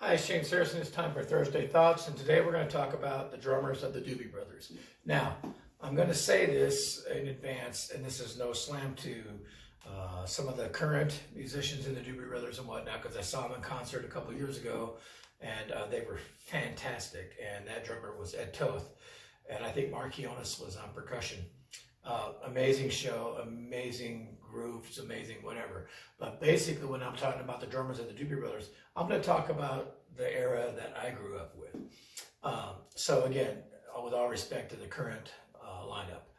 Hi, it's JamesAnimalHarrison. It's time for Thursday Thoughts, and today we're going to talk about the drummers of the Doobie Brothers. Now, I'm going to say this in advance, and this is no slam to some of the current musicians in the Doobie Brothers and whatnot, because I saw them in concert a couple years ago, and they were fantastic. And that drummer was Ed Toth, and I think Mark Ionis was on percussion. Amazing show, amazing grooves, amazing whatever. But basically, when I'm talking about the drummers of the Doobie Brothers, I'm going to talk about the era that I grew up with. So again, with all respect to the current lineup,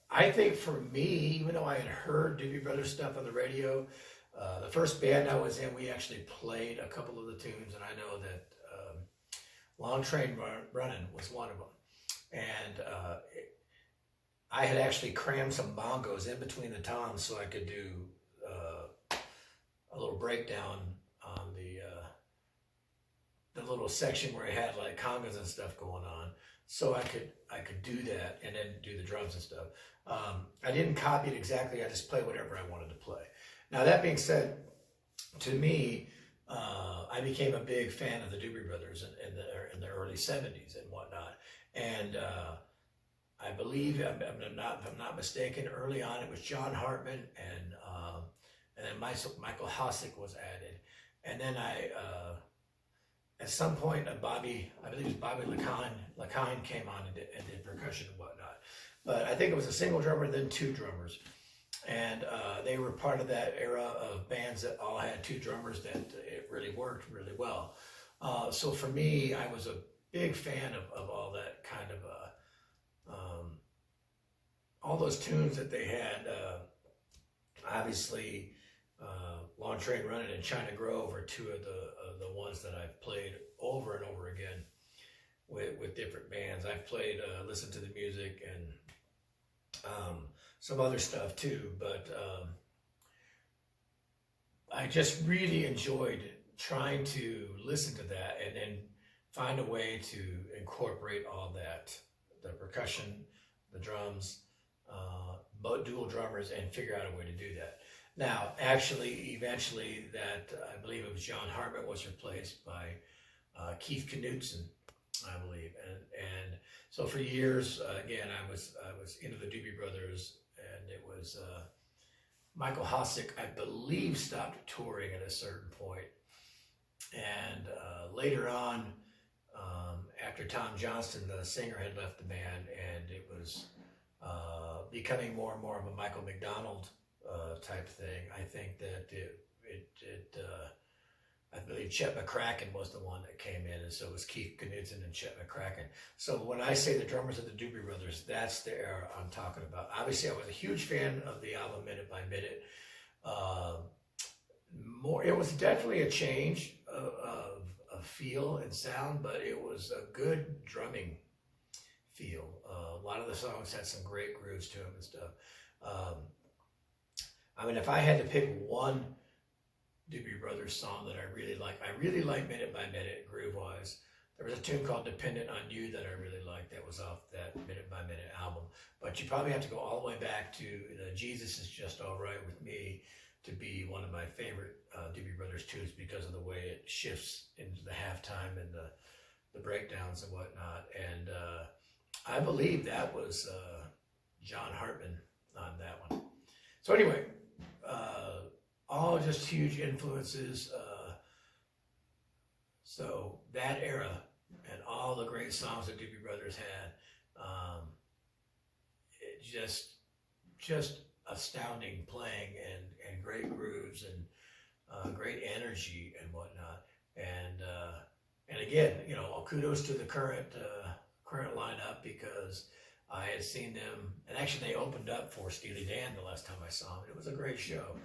I think for me, even though I had heard Doobie Brothers stuff on the radio, the first band I was in, we actually played a couple of the tunes, and I know that Long Train Running was one of them. And I had actually crammed some bongos in between the toms so I could do a little breakdown on the little section where it had like congas and stuff going on, so I could do that and then do the drums and stuff. I didn't copy it exactly. I just played whatever I wanted to play. Now that being said, to me, I became a big fan of the Doobie Brothers in the early '70s and whatnot. And I believe, if I'm not mistaken, early on it was John Hartman and then Michael Hosick was added. And then at some point, I believe it was Bobby LeConte came on and did percussion and whatnot. But I think it was a single drummer, then two drummers. And they were part of that era of bands that all had two drummers that it really worked really well. So for me, I was a big fan of all that kind of, all those tunes that they had. Obviously, Long Train Running and China Grove are two of the ones that I've played over and over again with different bands. I've played Listen to the Music and some other stuff too, but I just really enjoyed trying to listen to that and then find a way to incorporate all that, the percussion, the drums, both dual drummers, and figure out a way to do that. Now, actually, eventually, that I believe it was John Hartman was replaced by Keith Knudsen, I believe, and so for years, again, I was into the Doobie Brothers, and it was Michael Hosick, I believe, stopped touring at a certain point, and later on, after Tom Johnston, the singer, had left the band, and it was becoming more and more of a Michael McDonald type thing. I think that I believe Chet McCracken was the one that came in, and so it was Keith Knudsen and Chet McCracken. So when I say the drummers of the Doobie Brothers, that's the era I'm talking about. Obviously, I was a huge fan of the album Minute by Minute. It was definitely a change of feel and sound, but it was a good drumming feel. A lot of the songs had some great grooves to them and stuff. I mean, if I had to pick one Doobie Brothers song that I really like Minute by Minute, groove-wise. There was a tune called Dependent on You that I really liked that was off that Minute by Minute album. But you probably have to go all the way back to the Jesus Is Just All Right With Me to be one of my favorite Doobie Brothers tunes because of the way it shifts into the halftime and the breakdowns and whatnot. And I believe that was John Hartman on that one. So anyway, all just huge influences. So that era and all the great songs that Doobie Brothers had, it just astounding playing and great grooves and great energy and whatnot. And again, you know, kudos to the current lineup, because I had seen them, and actually they opened up for Steely Dan the last time I saw them. It was a great show.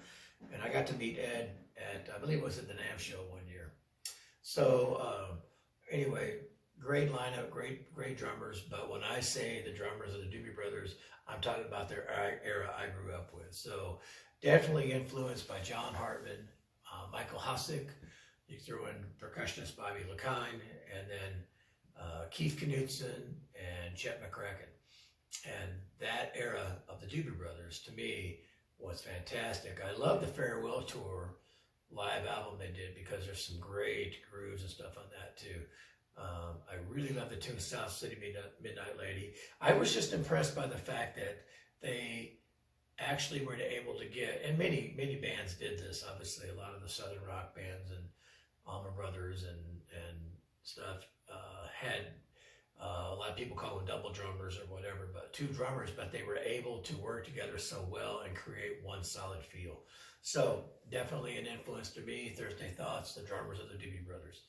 And I got to meet Ed at, I believe it was at the NAMM show one year. So anyway, great lineup, great drummers. But when I say the drummers of the Doobie Brothers, I'm talking about their era I grew up with. So definitely influenced by John Hartman, Michael Hosick. You throw in percussionist Bobby LeConte, and then Keith Knudsen and Chet McCracken. And that era of the Doobie Brothers, to me, was fantastic. I love the farewell tour live album they did, because there's some great grooves and stuff on that too. I really love the tune South City Midnight Lady. I was just impressed by the fact that they actually were able to get, and many bands did this, obviously, a lot of the Southern rock bands and Allman Brothers and stuff had a lot of people call them double drummers or whatever, but two drummers, but they were able to work together so well and create one solid feel. So definitely an influence to me, Thursday Thoughts, the drummers of the Doobie Brothers.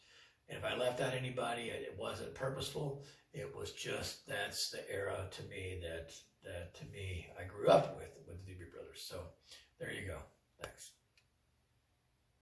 And if I left out anybody, it wasn't purposeful. It was just, that's the era to me that to me I grew up with the Doobie Brothers. So there you go. Thanks.